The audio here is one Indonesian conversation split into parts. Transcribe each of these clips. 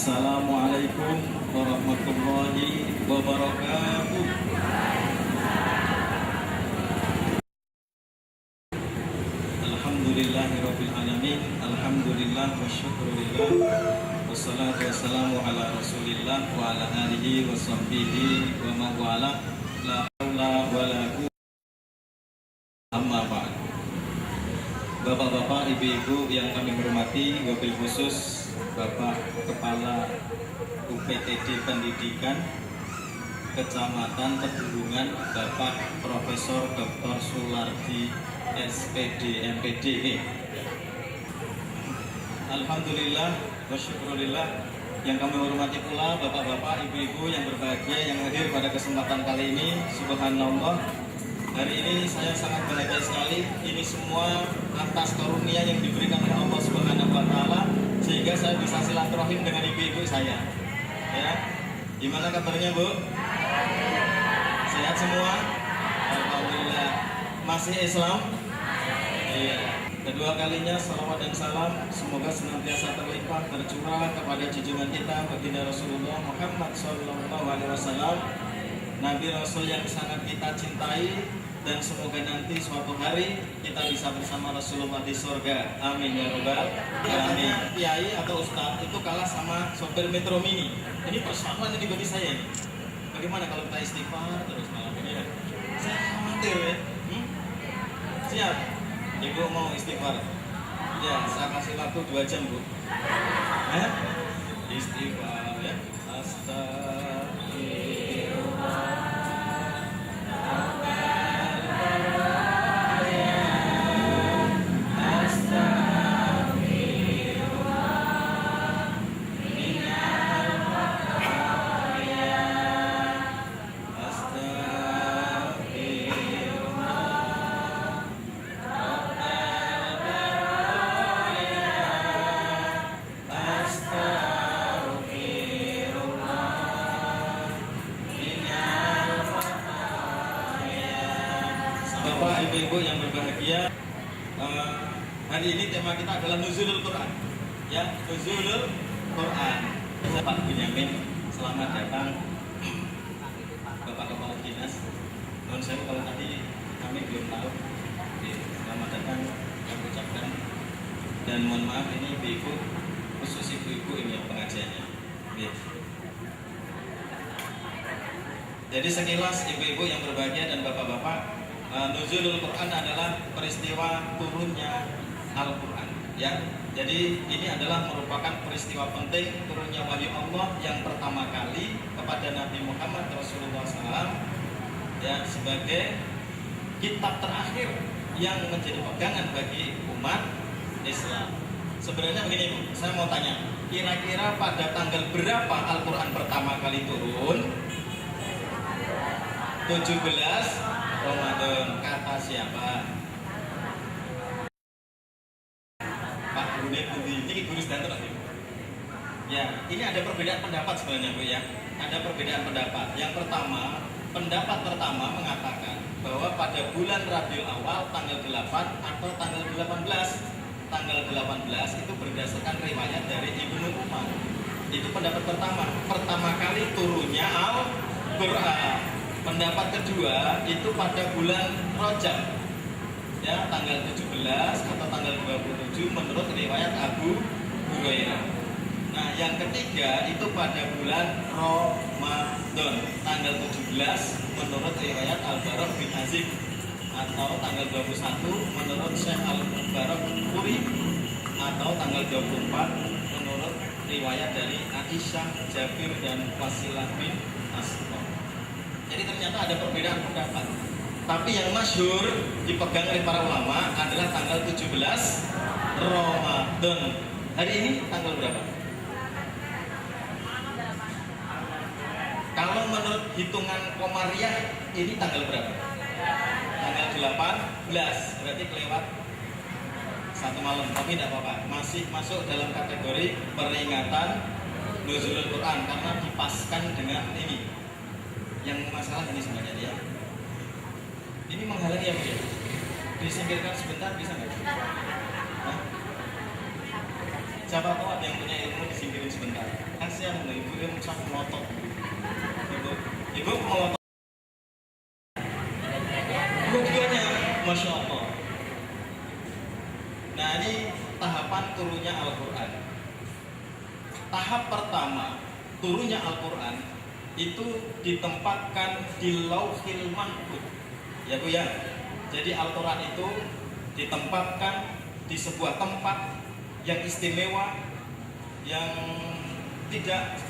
Assalamualaikum warahmatullahi wabarakatuh. Alhamdulillahirabbil alamin. Alhamdulillah wa syukrulillah. Wassalatu wassalamu ala Rasulillah wa ala alihi wa sahbihi wa man wala. La haula wala quwwata amma ba'd. Bapak-bapak, ibu-ibu yang kami hormati, wabil khusus Bapak Kepala UPTD Pendidikan Kecamatan Pedurungan, Bapak Profesor Dr. Sulardi SPD MPD. Alhamdulillah wa syukrulillah, yang kami hormati pula bapak-bapak, ibu-ibu yang berbahagia yang hadir pada kesempatan kali ini. Subhanallah, hari ini saya sangat bahagia sekali. Ini semua atas karunia yang diberikan oleh Allah Subhanahu wa taala, sehingga saya bisa silaturahim dengan ibu-ibu saya. Ya. Gimana kabarnya, Bu? Sehat semua? Alhamdulillah. Masih Islam? Iya. Kedua kalinya salawat dan salam semoga senantiasa terlimpah tercurah kepada junjungan kita baginda Rasulullah Muhammad SAW, Nabi Rasul yang sangat kita cintai, dan semoga nanti suatu hari kita bisa bersama Rasulullah di surga. Amin ya robbal alamin. Kiai atau ustadz itu kalah sama sopir Metro Mini. Ini persoalan ini bagi saya ini. Bagaimana kalau kita istighfar terus malam ini ya? Saya khawatir ya. Siap? Ibu mau istighfar? Ya, saya kasih waktu 2 jam, Bu. Istighfar ya. Astagfirullah. Bapak, ibu-ibu yang berbahagia, hari ini tema kita adalah Nuzulul Quran. Ya, Nuzulul Quran. Pak Bunyamin, selamat datang. Bapak Kepala Dinas. Mohon saya kalau tadi kami belum tahu. Selamat datang kami ucapkan. Dan mohon maaf ini ibu-ibu, khusus ibu-ibu ini yang pengajiannya. Jadi sekilas ibu-ibu yang berbahagia dan bapak-bapak, Nuzulul Quran adalah peristiwa turunnya Al-Quran, ya. Jadi ini adalah merupakan peristiwa penting turunnya wahyu Allah yang pertama kali kepada Nabi Muhammad Rasulullah SAW, ya, sebagai kitab terakhir yang menjadi pegangan bagi umat Islam. Sebenarnya begini, Bu, saya mau tanya, kira-kira pada tanggal berapa Al-Quran pertama kali turun? 17 Ramadan. Kata siapa? Pak Guru ini Guru Sedanto. Ya, ini ada perbedaan pendapat sebenarnya, Bu, ya. Ada perbedaan pendapat. Yang pertama, pendapat pertama mengatakan bahwa pada bulan Rabiul Awal tanggal 8 atau tanggal 18. Tanggal 18 itu berdasarkan riwayat dari Ibnu Umar. Itu pendapat pertama. Pertama kali turunnya Al-Quran. Pendapat kedua itu pada bulan Rajab, ya, tanggal 17 atau tanggal 27 menurut riwayat Abu Hurairah. Nah, yang ketiga itu pada bulan Ramadan, tanggal 17 menurut riwayat Al-Barok bin Azib, atau tanggal 21 menurut Syekh Al-Barok Puri, atau tanggal 24 menurut riwayat dari Aisyah, Jabir, dan Wasilah bin Asqa. Jadi ternyata ada perbedaan pendapat. Tapi yang masyhur dipegang oleh para ulama adalah tanggal 17 Ramadan. Hari ini tanggal berapa? Kalau menurut hitungan Komariah ini tanggal berapa? Tanggal 18. Berarti kelewat 1 malam. Tapi tidak apa-apa, masih masuk dalam kategori peringatan Nuzulul Quran karena dipaskan dengan ini. Yang masalah ini sebenarnya dia, ini menghalangi ya, Bu, ya? Disingkirkan sebentar bisa nggak? Siapa tahu ada yang punya ilmu disingkirin sebentar. Kasih kirim sak melotot. Ibu melotot. Dua-duanya, masya Allah. Nah ini tahapan turunnya Al-Quran. Tahap pertama turunnya Al-Quran itu ditempatkan di Lauhil Mahfuz. Ya Bu ya. Jadi Al-Quran itu ditempatkan di sebuah tempat yang istimewa, yang tidak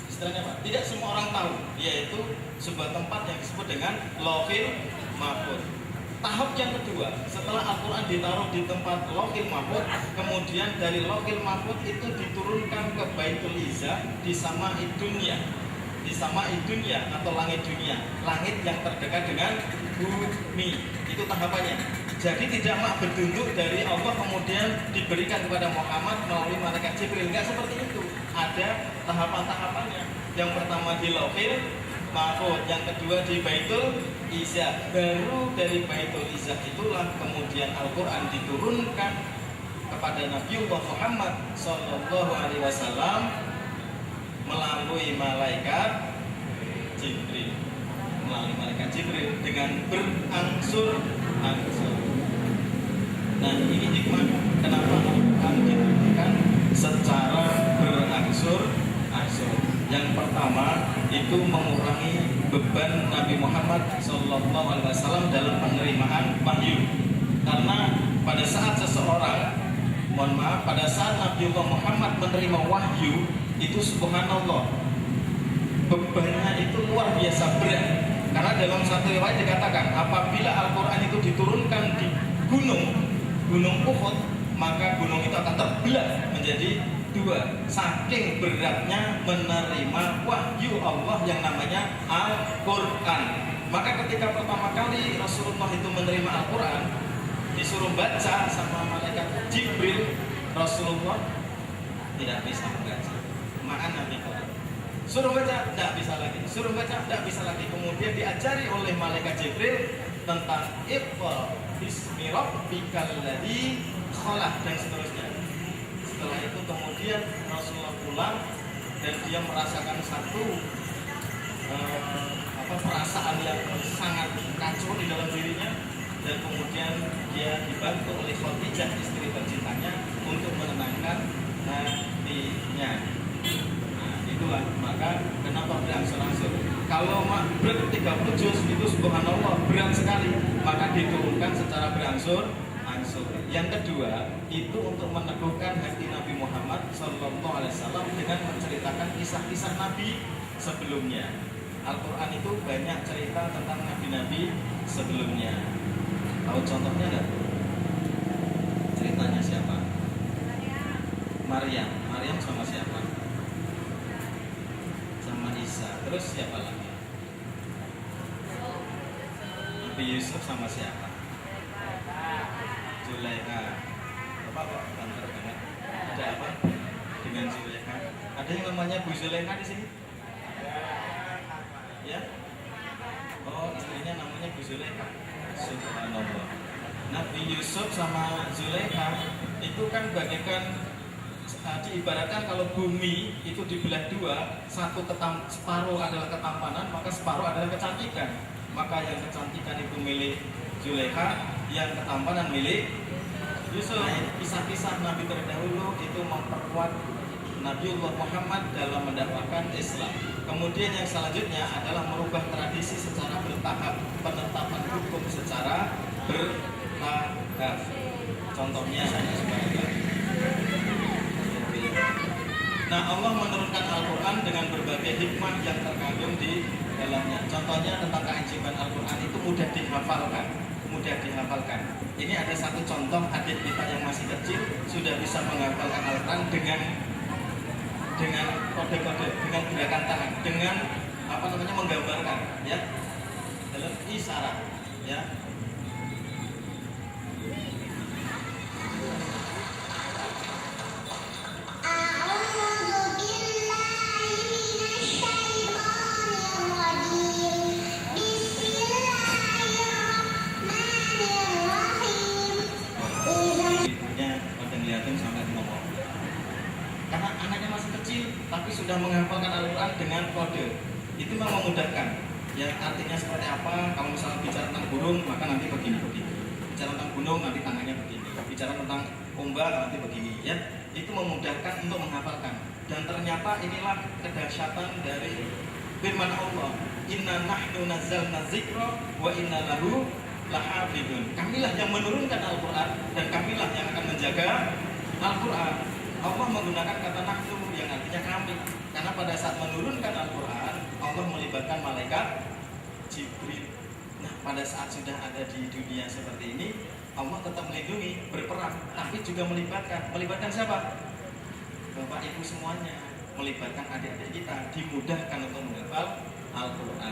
istilahnya apa? Tidak semua orang tahu, yaitu sebuah tempat yang disebut dengan Lauhil Mahfuz. Tahap yang kedua, setelah Al-Quran ditaruh di tempat Lauhil Mahfuz, kemudian dari Lauhil Mahfuz itu diturunkan ke Baitul Izzah di Sama'id Dunya. Di Sama'id Dunya atau langit dunia, langit yang terdekat dengan bumi. Itu tahapannya. Jadi tidak mak bedunduk dari Allah kemudian diberikan kepada Muhammad melalui malaikat Jibril. Enggak seperti itu. Ada tahapan-tahapannya. Yang pertama di Lauhil Mahfuz, yang kedua di Baitul Izzah. Baru dari Baitul Izzah itulah kemudian Al-Quran diturunkan kepada Nabiullah Muhammad Sallallahu Alaihi Wasallam melalui malaikat Jibril. Melalui malaikat Jibril dengan berangsur-angsur. Nah ini hikmah kenapa Al-Quran diturunkan secara berangsur-angsur. Yang pertama itu mengurangi beban Nabi Muhammad SAW dalam penerimaan wahyu. Karena pada saat seseorang, pada saat Nabi Muhammad menerima wahyu itu subhanallah bebannya itu luar biasa berat. Karena dalam satu riwayat dikatakan apabila Al-Quran itu diturunkan di gunung Uhud, maka gunung itu akan terbelah menjadi dua, saking beratnya menerima wahyu Allah yang namanya Al-Quran. Maka ketika pertama kali Rasulullah itu menerima Al-Quran, disuruh baca sama malaikat Jibril, Rasulullah tidak bisa membaca. Maka Nabi suruh baca, tidak bisa lagi. Suruh baca, tidak bisa lagi. Kemudian diajari oleh malaikat Jibril tentang Iqra bismi rabbikal ladzi khalaq dan seterusnya. Setelah itu kemudian Rasulullah pulang dan dia merasakan satu perasaan yang sangat kacau di dalam dirinya, dan kemudian dia dibantu oleh Khadijah istri tercintanya untuk menenangkan hatinya. Nah itulah maka kenapa berangsur-angsur. Kalau berat 30 juz itu subhanallah berat sekali, maka diturunkan secara berangsur-angsur. Yang kedua itu untuk meneguhkan hati Nabi Muhammad SAW dengan menceritakan kisah-kisah Nabi sebelumnya. Al-Quran itu banyak cerita tentang Nabi-Nabi sebelumnya. Tahu contohnya enggak? Ceritanya siapa? Maryam. Maryam sama siapa? Sama Isa. Terus siapa lagi? Nabi Yusuf sama siapa? Zulaikha. Bapak kok banter banget? Ada apa dengan Zulaikha? Ada yang namanya Bu Zulaikha di sini? Ya? Oh, istrinya namanya Bu Zulaikha. Subhanallah. Nabi Yusuf sama Zulaikha itu kan bagaikan diibaratkan kalau bumi itu dibelah dua, separuh adalah ketampanan, maka separuh adalah kecantikan. Maka yang kecantikan itu milik Zulaikha, yang ketampanan milik Yusuf. Kisah-kisah Nabi terdahulu itu memperkuat Nabiullah Muhammad dalam mendapatkan Islam. Kemudian yang selanjutnya adalah merubah tradisi secara bertahap, penetapan hukum secara bertahap. Contohnya nah Allah menurunkan Al-Quran dengan berbagai hikmah yang terkandung di dalamnya. Contohnya tentang keajaiban Al-Quran itu mudah dihafalkan. Ini ada satu contoh adik kita yang masih kecil sudah bisa menghafalkan Al-Quran dengan kode-kode, dengan gerakan tangan, dengan menggambarkan, ya, dalam isyarat, ya. tapi sudah menghafalkan Al-Quran dengan kode. Itu memang memudahkan. Ya, artinya seperti apa? Kalau misalnya bicara tentang burung, maka nanti begini-begini. Bicara tentang gunung, nanti tangannya begini. Bicara tentang ombak, nanti begini. Ya, itu memudahkan untuk menghafalkan. Dan ternyata inilah kedahsyatan dari firman Allah. Inna nahnu nazzalna dzikra wa inna lahu lahafidun. Kamilah yang menurunkan Al-Quran dan kamilah yang akan menjaga Al-Quran. Allah menggunakan kata nahnu yang artinya kami. Karena pada saat menurunkan Al-Quran, Allah melibatkan malaikat Jibril. Nah, pada saat sudah ada di dunia seperti ini, Allah tetap melindungi, berperang, tapi juga melibatkan siapa? Bapak Ibu semuanya, melibatkan adik-adik kita, dimudahkan untuk menghafal Al-Quran.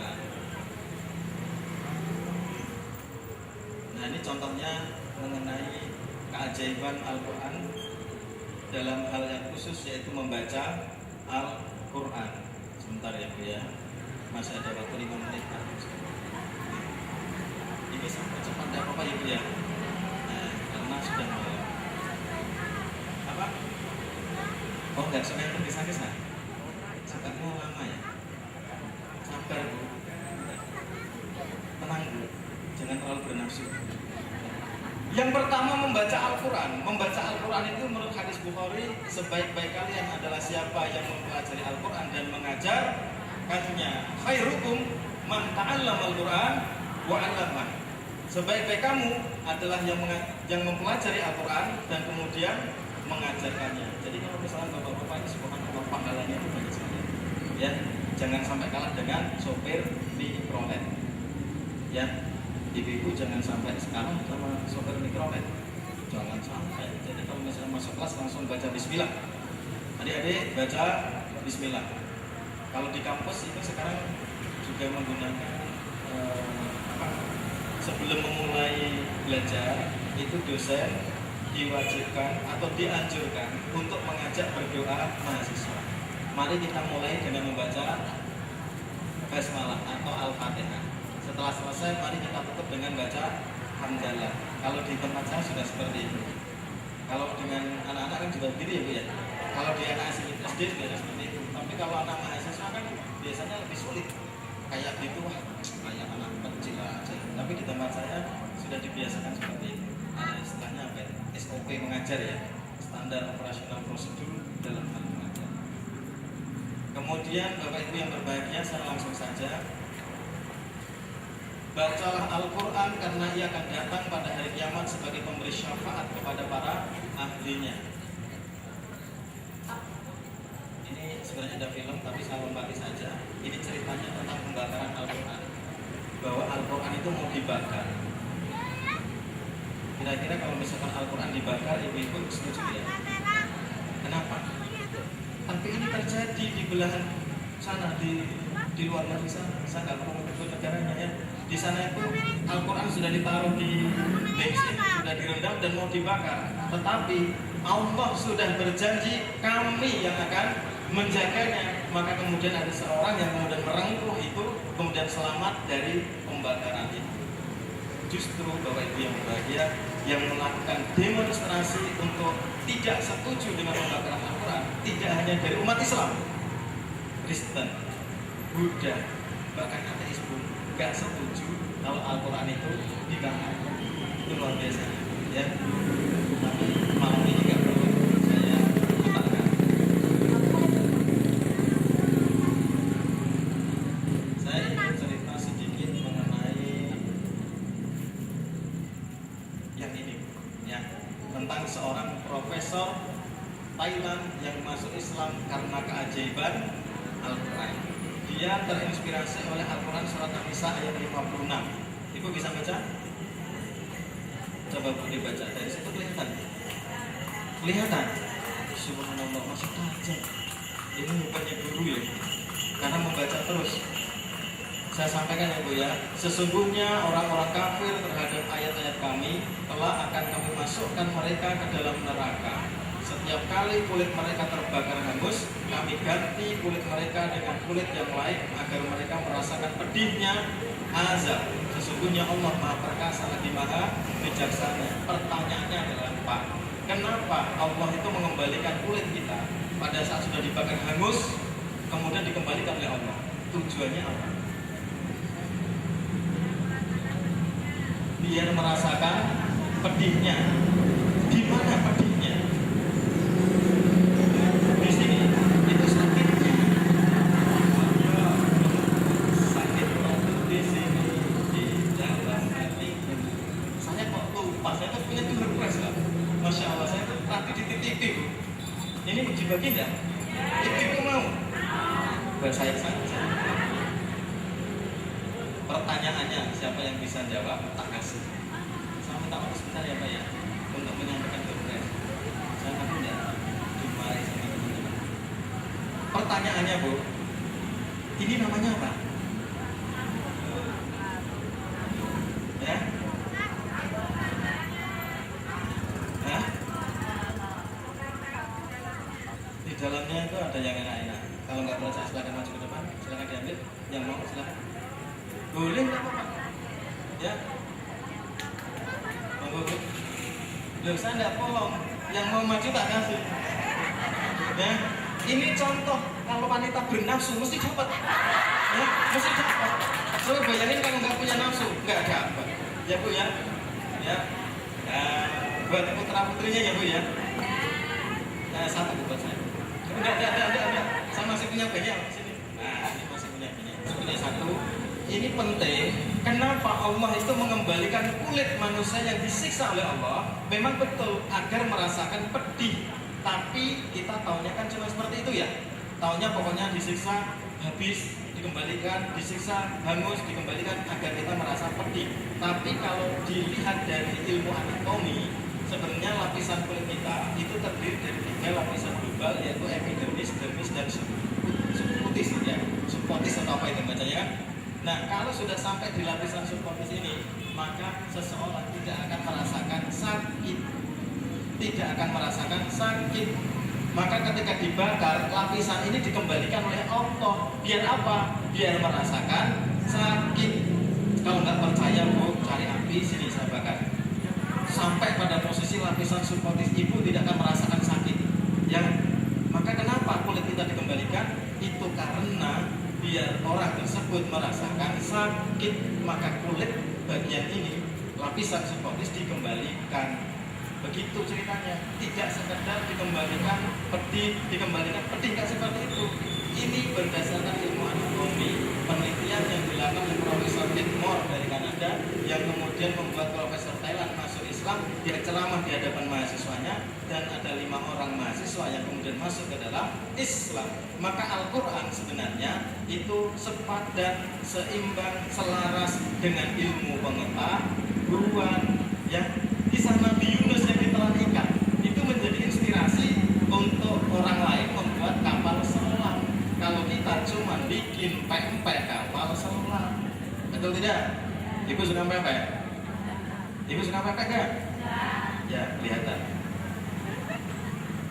Nah, ini contohnya mengenai keajaiban Al-Quran dalam hal yang khusus, yaitu membaca Al-Quran. Sebentar ya Bu ya, masih ada waktu 5 menit. Ini sampai cepat tidak apa-apa ya Bu ya. Nah, karena sudah malam. Apa? Oh enggak, suka yang tergesa-gesa. Sukanya lama ya. Sabar Bu. Tenang Bu, jangan terlalu bernafsu. Yang pertama membaca Al-Quran. Membaca Al-Quran itu menurut hadis Bukhari, sebaik-baik kalian adalah siapa yang mempelajari Al-Quran dan mengajarkannya. Khairukum man ta'allama Al-Quran wa 'allamah. Sebaik-baik kamu adalah yang mempelajari Al-Quran dan kemudian mengajarkannya. Jadi kalau misalnya bapak-bapak ini subhanallah pahalanya itu banyak sekali. Ya, jangan sampai kalah dengan sopir mikrolet. Ya. Ibu-ibu jangan sampai sekarang sama sopir mikrolet, jangan sampai. Jadi kalau misalnya masuk kelas langsung baca Bismillah. Adik-adik baca Bismillah. Kalau di kampus itu sekarang juga menggunakan sebelum memulai belajar itu dosen diwajibkan atau dianjurkan untuk mengajak berdoa mahasiswa. Mari kita mulai dengan membaca Basmalah atau Al-Fatihah. Setelah selesai, mari kita tutup dengan baca hamdalah. Kalau di tempat saya sudah seperti itu. Kalau dengan anak-anak kan juga begitu ya Bu ya. Kalau di anak SD juga seperti itu. Tapi kalau anak mahasiswa kan biasanya lebih sulit. Kayak gitu, wah, kayak anak kecil aja. Tapi di tempat saya sudah dibiasakan seperti itu. Ada istilahnya apa ya? SOP mengajar ya. Standar operasional prosedur dalam hal mengajar. Kemudian Bapak Ibu yang berbahagia, saya langsung saja. Bacalah Al-Quran karena ia akan datang pada hari kiamat sebagai pemberi syafaat kepada para ahlinya. Ini sebenarnya ada film tapi saya lompati saja. Ini ceritanya tentang pembakaran Al-Quran. Bahwa Al-Quran itu mau dibakar. Kira-kira kalau misalkan Al-Quran dibakar, ibu-ibu setuju ya? Kenapa? Tapi ini terjadi di belahan sana, di luar negeri sana. Saya nggak perlu menyebut negaranya ya. Di sana itu Al-Quran sudah ditaruh di bensin, sudah direndam dan mau dibakar. Tetapi Allah sudah berjanji kami yang akan menjaganya. Maka kemudian ada seorang yang kemudian merengkuh itu, kemudian selamat dari pembakaran itu. Justru Bapak Ibu yang berbahagia, yang melakukan demonstrasi untuk tidak setuju dengan pembakaran Al-Quran, tidak hanya dari umat Islam, Kristen, Buddha, bahkan ateis pun gak setuju kalau Al-Quran itu dibakar. Itu luar biasa ya. Tapi malam ini gak perlu saya putarkan. Saya ingin cerita sedikit mengenai yang ini ya, tentang seorang profesor Thailand yang masuk Islam karena keajaiban Al-Quran. Dia terinspirasi oleh Al-Quran surat An-Nisa ayat 56. Ibu bisa baca? Coba Bu dibaca, dari situ kelihatan. Kelihatan? Subhanallah, masih tajam. Ini bukannya guru ya, karena membaca terus. Saya sampaikan ya Bu ya, sesungguhnya orang-orang kafir terhadap ayat-ayat kami telah akan kami masukkan mereka ke dalam neraka. Setiap kali kulit mereka terbakar hangus, kami ganti kulit mereka dengan kulit yang lain agar mereka merasakan pedihnya azab. Sesungguhnya Allah Maha Perkasa lagi Maha Bijaksana. Pertanyaannya adalah Pak, kenapa Allah itu mengembalikan kulit kita pada saat sudah dibakar hangus, kemudian dikembalikan oleh Allah. Tujuannya apa? Biar merasakan pedihnya. Di mana pedihnya? Di sini. Itu sakitnya. Sakit di sini, di dalam hati. Saya kok lupa, saya tuh punya tuh request lah. Masya Allah, saya tuh nanti dititipin. Ini dibagi enggak? Ibu mau? Buat saya. Pertanyaannya, siapa yang bisa jawab, tak kasih. Saya minta waktu sebentar ya Pak ya, untuk menyampaikan request. Saya takut enggak dimarahi sama teman-teman. Pertanyaannya Bu, ini namanya apa? Ya? Hah? Di dalamnya itu ada yang enak-enak. Kalau nggak percaya silakan maju ke depan, silakan diambil. Yang mau silakan. Boleh nggak apa-apa? Ya. Monggo Bu. Loh, saya nggak bohong. Yang mau maju tak kasih. Ya. Ini contoh kalau wanita bernafsu mesti dapat. Ya, mesti dapat. Coba bayangin kalau nggak punya nafsu, nggak dapat. Ya Bu ya. Ya. Nah, buat putra putrinya ya Bu ya. Nah, satu buat saya. Enggak. Saya masih punya banyak sini. Nah, ini masih punya banyak. Saya punya satu. Ini penting. Kenapa Allah itu mengembalikan kulit manusia yang disiksa oleh Allah? Memang betul agar merasakan pedih. Tapi kita taunya kan cuma seperti itu ya. Taunya pokoknya disiksa habis, dikembalikan, disiksa hangus, dikembalikan agar kita merasa pedih. Tapi kalau dilihat dari ilmu anatomi, sebenarnya lapisan kulit kita itu terdiri dari 3 lapisan global, yaitu epidermis, dermis, dan subcutis ya. Subcutis atau apa itu bacanya kan? Nah, kalau sudah sampai di lapisan subcutis ini, maka seseorang tidak akan merasakan sakit. Tidak akan merasakan sakit. Maka ketika dibakar, lapisan ini dikembalikan oleh Allah. Biar apa? Biar merasakan sakit. Kalau nggak percaya, Bu, cari api, sini saya bakar. Sampai pada posisi lapisan subcutis ibu tidak akan merasakan sakit. Ya, maka kenapa kulit kita dikembalikan? Itu karena biar orang tersebut merasakan sakit, maka kulit bagian ini, lapisan subcutis dikembalikan. Begitu ceritanya. Tidak sekedar dikembalikan pedih, nggak seperti itu. Ini berdasarkan ilmu anatomi, penelitian yang dilakukan oleh Profesor Whitmore dari Kanada, yang kemudian membuat Profesor Thailand masuk Islam. Dia ceramah di hadapan mahasiswanya, dan ada 5 orang mahasiswa yang kemudian masuk ke dalam Islam. Maka Al-Quran sebenarnya itu sepadan, seimbang, selaras dengan ilmu pengetahuan. Ya, kisah Nabi Yunus yang ditelan ikan itu menjadi inspirasi untuk orang lain membuat kapal selam. Kalau kita cuma bikin pempek kapal selam, betul tidak? Ibu suka pempek? Ibu suka pempek gak? Ya, kelihatan.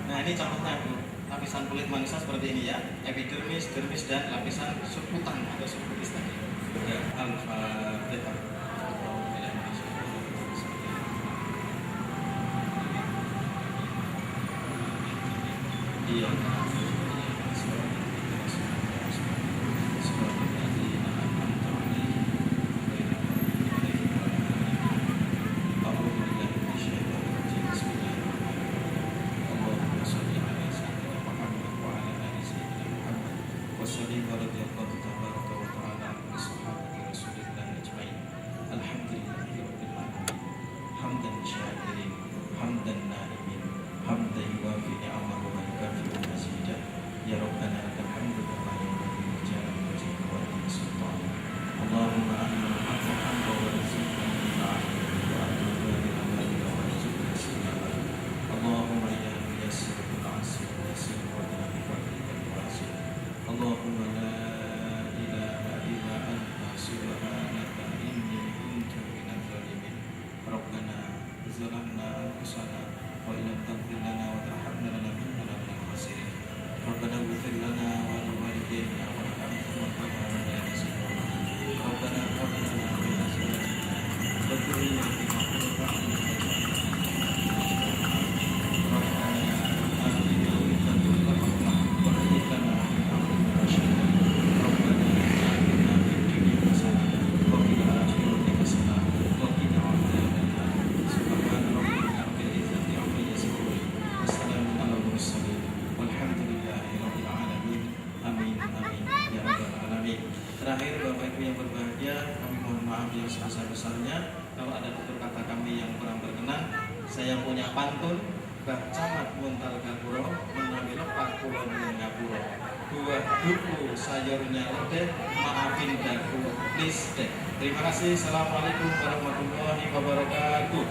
Nah, ini contohnya Bu. Lapisan kulit manusia seperti ini ya, epidermis, dermis, dan lapisan subkutan atau subcutis tadi. Ya, Al-Fatihah. Iya. Allahumma la ilaha Terakhir, Bapak Ibu yang berbahagia, kami mohon maaf yang sebesar-besarnya kalau ada tutur kata kami yang kurang berkenan. Saya punya pantun, Camat Muntal Gapuro, menawi lepak pulau Ngapuro. Buah duku sayurnya letih, maafin daku please deh. Terima kasih. Assalamualaikum warahmatullahi wabarakatuh.